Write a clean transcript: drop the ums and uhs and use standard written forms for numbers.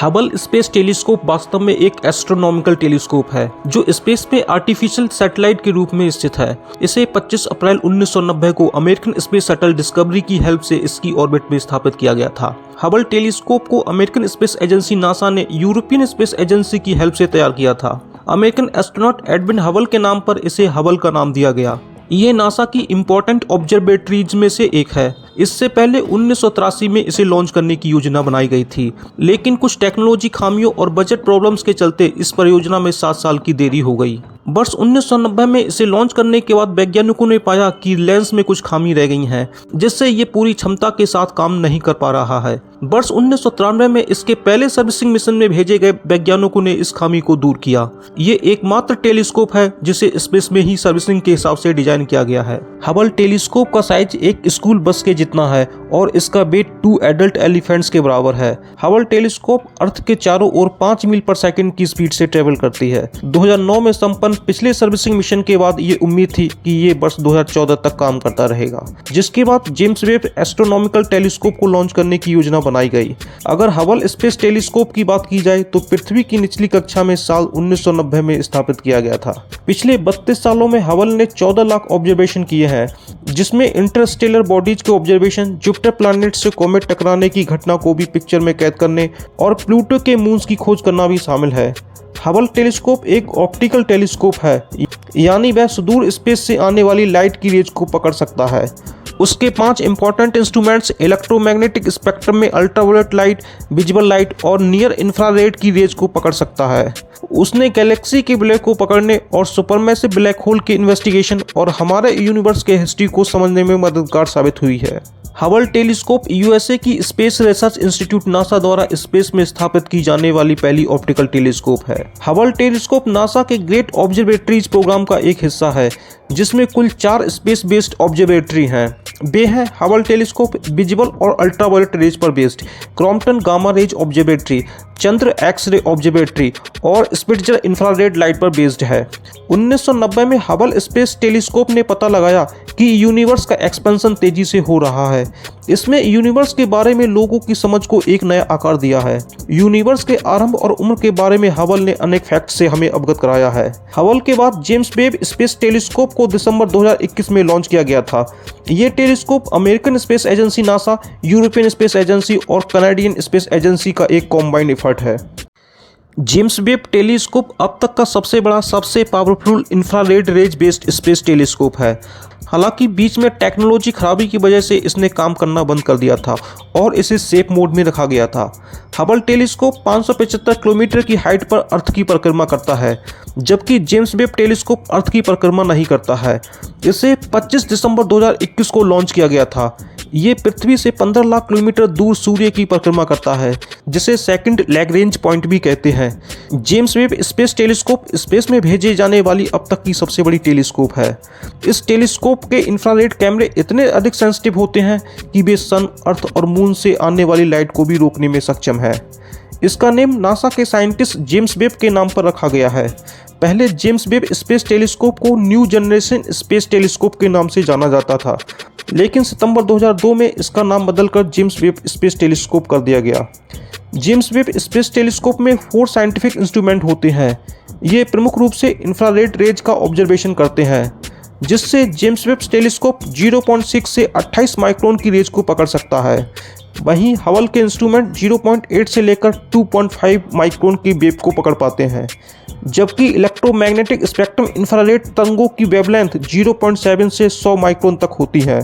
Hubble space telescope वास्तव में एक एस्ट्रोनॉमिकल टेलीस्कोप है जो स्पेस में आर्टिफिशियल सैटेलाइट के रूप में स्थित है। इसे 25 अप्रैल 1990 को अमेरिकन स्पेस शटल डिस्कवरी की हेल्प से इसकी ऑर्बिट में स्थापित किया गया था। हबल टेलीस्कोप को अमेरिकन स्पेस एजेंसी नासा ने यूरोपियन स्पेस एजेंसी की हेल्प से तैयार किया था। अमेरिकन एस्ट्रोनॉट एडविन हबल के नाम पर इसे हबल का नाम दिया गया। ये नासा की इम्पोर्टेंट ऑब्जर्वेटरीज में से एक है। इससे पहले 1983 में इसे लॉन्च करने की योजना बनाई गई थी, लेकिन कुछ टेक्नोलॉजी खामियों और बजट प्रॉब्लम्स के चलते इस परियोजना में 7 साल की देरी हो गई। वर्ष 1990 में इसे लॉन्च करने के बाद वैज्ञानिकों ने पाया कि लेंस में कुछ खामी रह गई हैं, जिससे ये पूरी क्षमता के साथ काम नहीं कर पा रहा है। वर्ष 1993 में इसके पहले सर्विसिंग मिशन में भेजे गए वैज्ञानिकों ने इस खामी को दूर किया। ये एकमात्र टेलीस्कोप है जिसे स्पेस में ही सर्विसिंग के हिसाब से डिजाइन किया गया है। हबल टेलीस्कोप का साइज एक स्कूल बस के जितना है और इसका वेट 2 एडल्ट एलिफेंट्स के बराबर है। हबल टेलीस्कोप अर्थ के चारों ओर 5 मील पर सेकंड की स्पीड से ट्रेवल करती है। 2009 में संपन्न पिछले सर्विसिंग मिशन के बाद ये उम्मीद थी कि ये वर्ष 2014 तक काम करता रहेगा, जिसके बाद जेम्स वेब एस्ट्रोनॉमिकल टेलीस्कोप को लॉन्च करने की योजना बनाई गई। अगर हबल स्पेस टेलीस्कोप की बात की जाए तो पृथ्वी की निचली कक्षा में साल 1990 में स्थापित किया गया था। पिछले 32 सालों में हबल ने 14 लाख ऑब्जर्वेशन किए हैं, जिसमें इंटरस्टेलर बॉडीज के ऑब्जर्वेशन, जुपिटर प्लैनेट से कॉमेट टकराने की घटना को भी पिक्चर में कैद करने और प्लूटो के मून्स की खोज करना भी शामिल है। हबल टेलीस्कोप एक ऑप्टिकल टेलीस्कोप है, यानी वह सुदूर स्पेस से आने वाली लाइट की रेज को पकड़ सकता है। उसके 5 इंपॉर्टेंट इंस्ट्रूमेंट्स इलेक्ट्रोमैग्नेटिक स्पेक्ट्रम में अल्ट्रावायलेट लाइट, विजिबल लाइट और नियर इंफ्रारेड की रेज को पकड़ सकता है। उसने गैलेक्सी के ब्लैक को पकड़ने और सुपरमैसिव ब्लैक होल के इन्वेस्टिगेशन और हमारे यूनिवर्स के हिस्ट्री को समझने में मददगार साबित हुई है। हबल टेलीस्कोप यूएसए की स्पेस रिसर्च इंस्टीट्यूट नासा द्वारा स्पेस में स्थापित की जाने वाली पहली ऑप्टिकल टेलीस्कोप है। हबल टेलीस्कोप नासा के ग्रेट ऑब्जर्वेटरीज प्रोग्राम का एक हिस्सा है, जिसमें कुल 4 स्पेस बेस्ड ऑब्जर्वेटरी हैं। वे हैं हबल टेलीस्कोप विजिबल और अल्ट्रावायलेट रेज पर based, Compton gamma rays observatory, Chandra x ray observatory और स्पिट्जर इंफ्रारेड लाइट पर बेस्ड है। 1990 में हबल स्पेस टेलीस्कोप ने पता लगाया कि यूनिवर्स का एक्सपेंशन तेजी से हो रहा है। इसमें यूनिवर्स के बारे में लोगों की समझ को एक नया आकार दिया है। यूनिवर्स के आरंभ और उम्र के बारे में हबल ने अनेक फैक्ट्स से हमें अवगत कराया है। हबल के बाद जेम्स वेब स्पेस टेलीस्कोप को दिसंबर 2021 में लॉन्च किया गया था। ये telescope American space agency NASA, European space agency और कनाडियन स्पेस एजेंसी का एक कॉम्बाइंड एफर्ट है। जेम्स वेब टेलीस्कोप अब तक का सबसे बड़ा, सबसे powerful infrared rays based space telescope है। हालांकि बीच में टेक्नोलॉजी खराबी की वजह से इसने काम करना बंद कर दिया था और इसे सेफ मोड में रखा गया था। हबल टेलीस्कोप 575 किलोमीटर की हाइट पर अर्थ की परिक्रमा करता है, जबकि जेम्स वेब टेलीस्कोप अर्थ की परिक्रमा नहीं करता है। इसे 25 दिसंबर 2021 को लॉन्च किया गया था। ये पृथ्वी से 15 लाख किलोमीटर दूर सूर्य की परिक्रमा करता है, जिसे सेकंड लैग्रेंज पॉइंट भी कहते हैं। James Webb space telescope space में भेजे जाने वाली अब तक की सबसे बड़ी टेलीस्कोप है। इस टेलीस्कोप के इंफ्रारेड कैमरे इतने अधिक सेंसिटिव होते हैं कि वे सन, अर्थ और मून से आने वाली लाइट को भी रोकने में सक्षम है। इसका नेम नासा के साइंटिस्ट जेम्स वेब के नाम पर रखा गया है। पहले जेम्स वेब स्पेस टेलीस्कोप को न्यू जनरेशन स्पेस टेलीस्कोप के नाम से जाना जाता था, लेकिन सितंबर 2002 में इसका नाम बदलकर जेम्स वेब स्पेस टेलीस्कोप कर दिया गया। जेम्स वेब स्पेस टेलीस्कोप में 4 साइंटिफिक इंस्ट्रूमेंट होते हैं। ये प्रमुख रूप से इंफ्रारेड रेज का ऑब्जर्वेशन करते हैं, जिससे जेम्स वेब टेलीस्कोप 0.6 से 28 माइक्रोन की रेज को पकड़ सकता है। वहीं हबल के इंस्ट्रूमेंट 0.8 से लेकर 2.5 माइक्रोन की वेव को पकड़ पाते हैं, जबकि इलेक्ट्रोमैग्नेटिक स्पेक्ट्रम इंफ्रारेड तरंगों की वेवलेंथ 0.7 से 100 माइक्रोन तक होती है।